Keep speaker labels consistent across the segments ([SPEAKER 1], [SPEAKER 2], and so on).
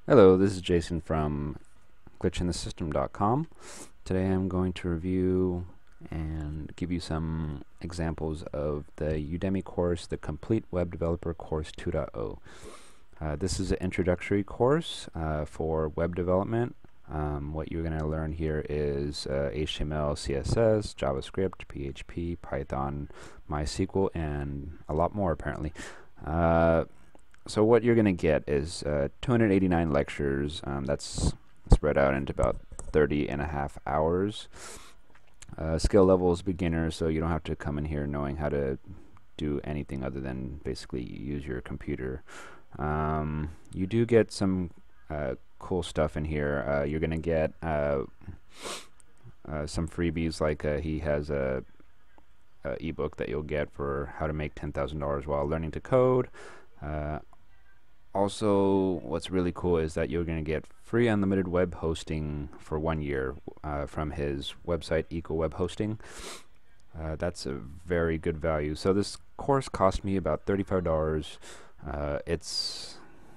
[SPEAKER 1] Hello, this is Jason from glitchinthesystem.com. Today I'm going to review and give you some examples of the Udemy course, the Complete Web Developer Course 2.0. This is an introductory course for web development. What you're going to learn here is HTML, CSS, JavaScript, PHP, Python, MySQL, and a lot more apparently. So what you're going to get is 289 lectures. That's spread out into about 30.5 hours. Skill level is beginner, so you don't have to come in here knowing how to do anything other than basically use your computer. You do get some cool stuff in here. You're going to get some freebies, like he has a ebook that you'll get for how to make $10,000 while learning to code. Also, what's really cool is that you're going to get free unlimited web hosting for 1 year from his website, Eco Web Hosting. That's a very good value. So this course cost me about $35.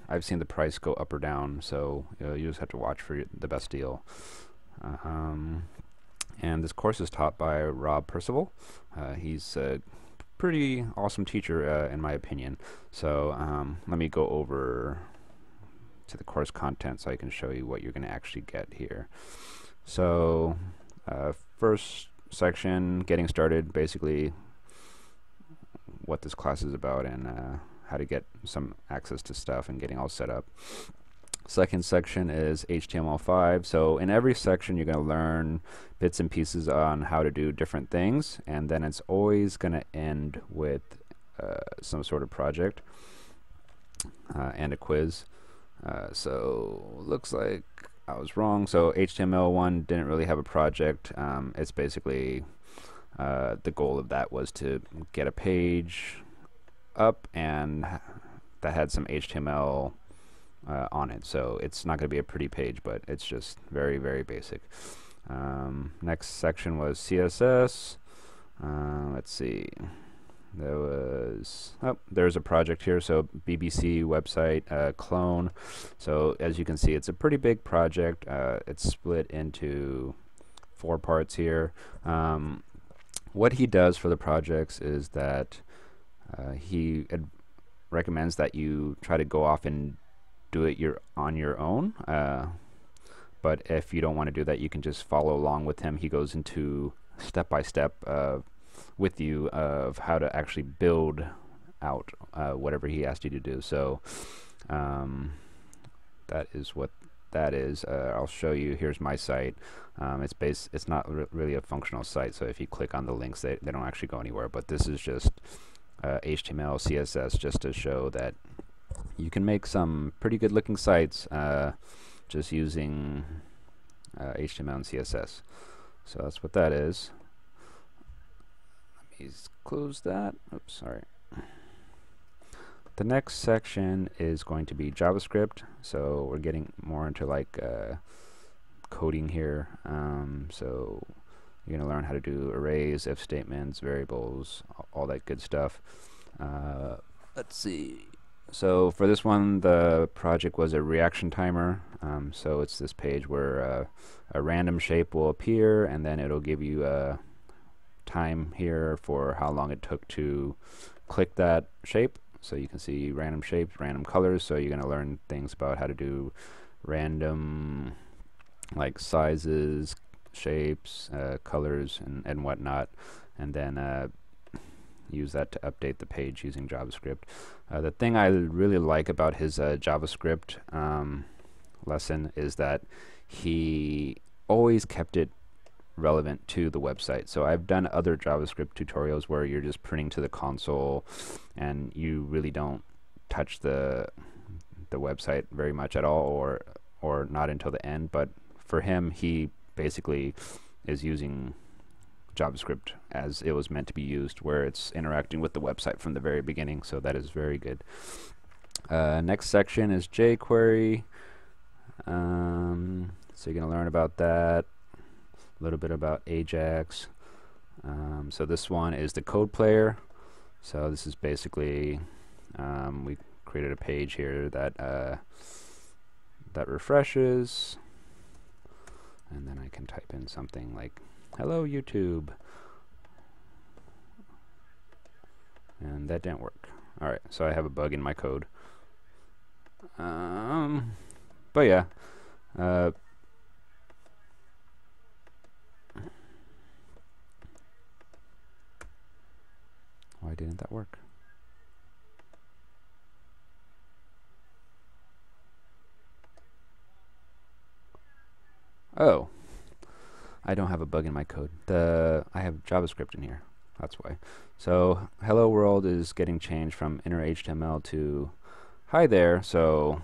[SPEAKER 1] I've seen the price go up or down, so you just have to watch for the best deal. And this course is taught by Rob Percival. He's a pretty awesome teacher in my opinion. So let me go over to the course content so I can show you what you're going to actually get here. So first section, getting started, basically what this class is about and how to get some access to stuff and getting all set up. Second section is HTML5. So in every section you're going to learn bits and pieces on how to do different things, and then it's always going to end with some sort of project and a quiz. So looks like I was wrong. So HTML1 didn't really have a project. It's basically the goal of that was to get a page up and that had some HTML on it, so it's not going to be a pretty page, but it's just very, very basic. Next section was CSS. Let's see, there's a project here, so BBC website clone. So as you can see, it's a pretty big project. It's split into 4 parts here. What he does for the projects is that he recommends that you try to go off and do it on your own, but if you don't want to do that, you can just follow along with him. He goes into step-by-step with you of how to actually build out whatever he asked you to do. So that is what that is. I'll show you. Here's my site. It's not really a functional site, so if you click on the links, they don't actually go anywhere, but this is just HTML, CSS, just to show that you can make some pretty good looking sites just using HTML and CSS. So that's what that is. Let me close that. Oops, sorry. The next section is going to be JavaScript. So we're getting more into like coding here. So you're going to learn how to do arrays, if statements, variables, all that good stuff. Let's see. So for this one, the project was a reaction timer. So it's this page where a random shape will appear, and then it'll give you a time here for how long it took to click that shape. So you can see random shapes, random colors. So you're going to learn things about how to do random like sizes, shapes, colors, and whatnot, and then use that to update the page using JavaScript. The thing I really like about his JavaScript lesson is that he always kept it relevant to the website. So I've done other JavaScript tutorials where you're just printing to the console and you really don't touch the website very much at all, or not until the end. But for him, he basically is using JavaScript as it was meant to be used, where it's interacting with the website from the very beginning. So that is very good. Next section is Jquery. So you're going to learn about that, a little bit about Ajax. So this one is the code player. So this is basically we created a page here that that refreshes, and then I can type in something like hello YouTube, and that didn't work. Alright, so I have a bug in my code. But yeah, why didn't that work? Oh, I don't have a bug in my code. I have JavaScript in here. That's why. So hello world is getting changed from inner HTML to hi there. So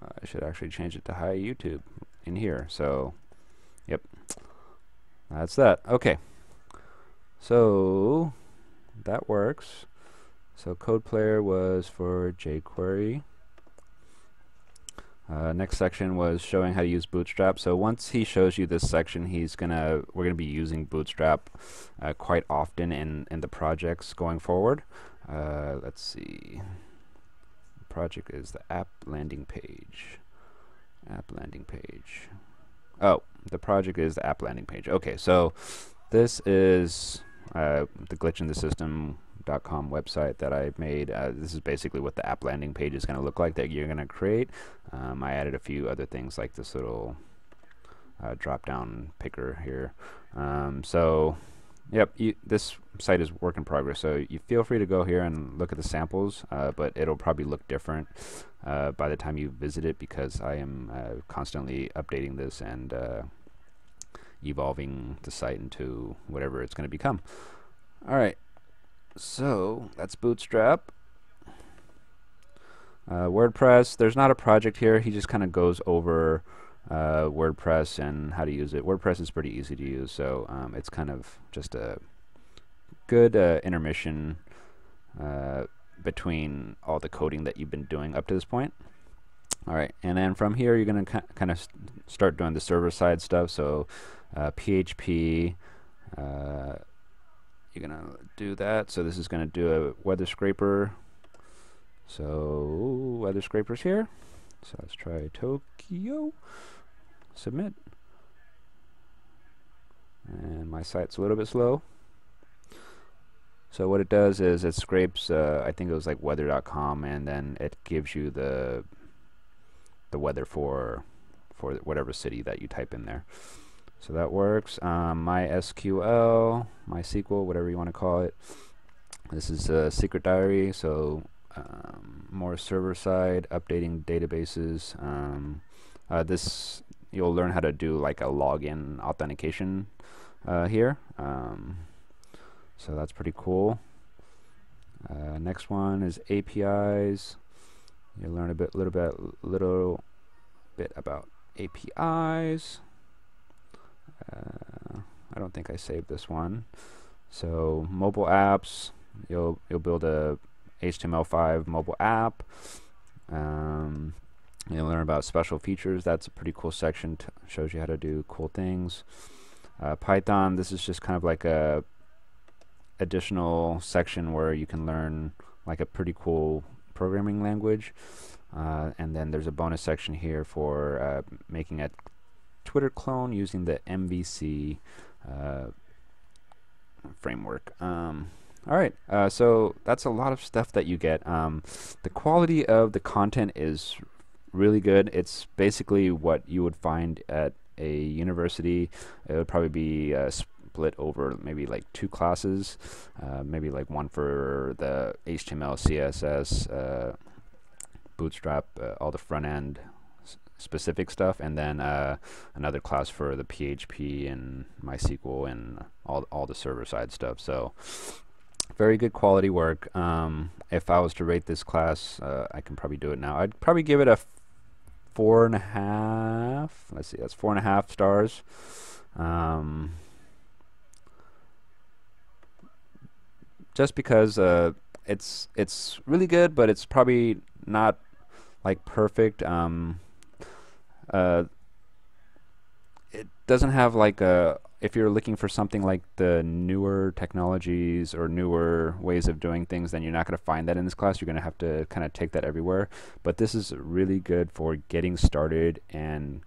[SPEAKER 1] I should actually change it to hi YouTube in here. So yep, that's that. Okay, so that works. So code player was for jQuery. Next section was showing how to use Bootstrap. So once he shows you this section, we're gonna be using Bootstrap quite often in the projects going forward. Let's see. The project is the app landing page. App landing page. Oh, the project is the app landing page. Okay, so this is the glitchinthesystem.com website that I made. This is basically what the app landing page is going to look like that you're going to create. I added a few other things like this little drop down picker here. So yep, this site is work in progress, so you feel free to go here and look at the samples, but it'll probably look different by the time you visit it, because I am constantly updating this and evolving the site into whatever it's going to become. Alright, so that's Bootstrap. WordPress, there's not a project here. He just kind of goes over WordPress and how to use it. WordPress is pretty easy to use, so it's kind of just a good intermission between all the coding that you've been doing up to this point. Alright, and then from here you're going to kind of start doing the server-side stuff. So PHP, you're going to do that. So this is going to do a weather scraper. So weather scrapers here. So let's try Tokyo. Submit. And my site's a little bit slow. So what it does is it scrapes, I think it was like weather.com, and then it gives you the weather for whatever city that you type in there. So that works. MySQL, MySQL, whatever you want to call it. This is a secret diary, so more server side, updating databases. This you'll learn how to do like a login authentication here. So that's pretty cool. Next one is APIs. You'll learn a little bit about APIs. I don't think I saved this one. So mobile apps. You'll build a HTML5 mobile app. You'll learn about special features. That's a pretty cool section. Shows you how to do cool things. Python. This is just kind of like a additional section where you can learn like a pretty cool programming language. And then there's a bonus section here for making a Twitter clone using the MVC framework. Alright, so that's a lot of stuff that you get. The quality of the content is really good. It's basically what you would find at a university. It would probably be split over maybe like 2 classes, maybe like one for the HTML, CSS, Bootstrap, all the front end specific stuff, and then another class for the PHP and MySQL and all the server side stuff. So very good quality work. If I was to rate this class, I can probably do it now. I'd probably give it a 4.5. Let's see, that's 4.5 stars. Just because it's really good, but it's probably not like perfect. It doesn't have like if you're looking for something like the newer technologies or newer ways of doing things, then you're not going to find that in this class. You're going to have to kind of take that everywhere. But this is really good for getting started and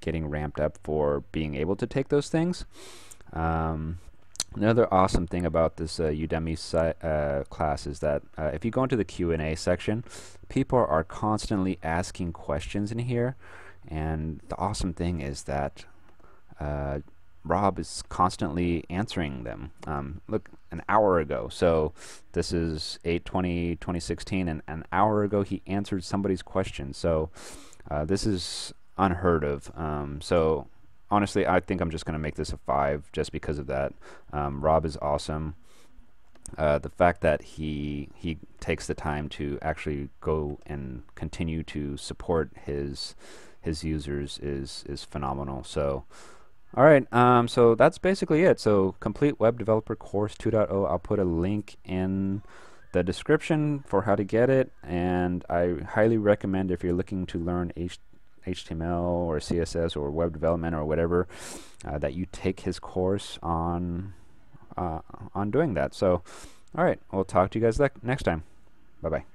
[SPEAKER 1] getting ramped up for being able to take those things. Another awesome thing about this Udemy class is that if you go into the Q&A section, people are constantly asking questions in here, and the awesome thing is that Rob is constantly answering them. Look, an hour ago, so this is 8/20/2016, and an hour ago he answered somebody's question. So this is unheard of. So honestly, I think I'm just going to make this a 5 just because of that. Rob is awesome. The fact that he takes the time to actually go and continue to support his users is phenomenal. So all right, so that's basically it. So Complete Web Developer Course 2.0, I'll put a link in the description for how to get it, and I highly recommend if you're looking to learn HTML or CSS or web development or whatever, that you take his course on doing that. So all right, we'll talk to you guys next time. Bye bye.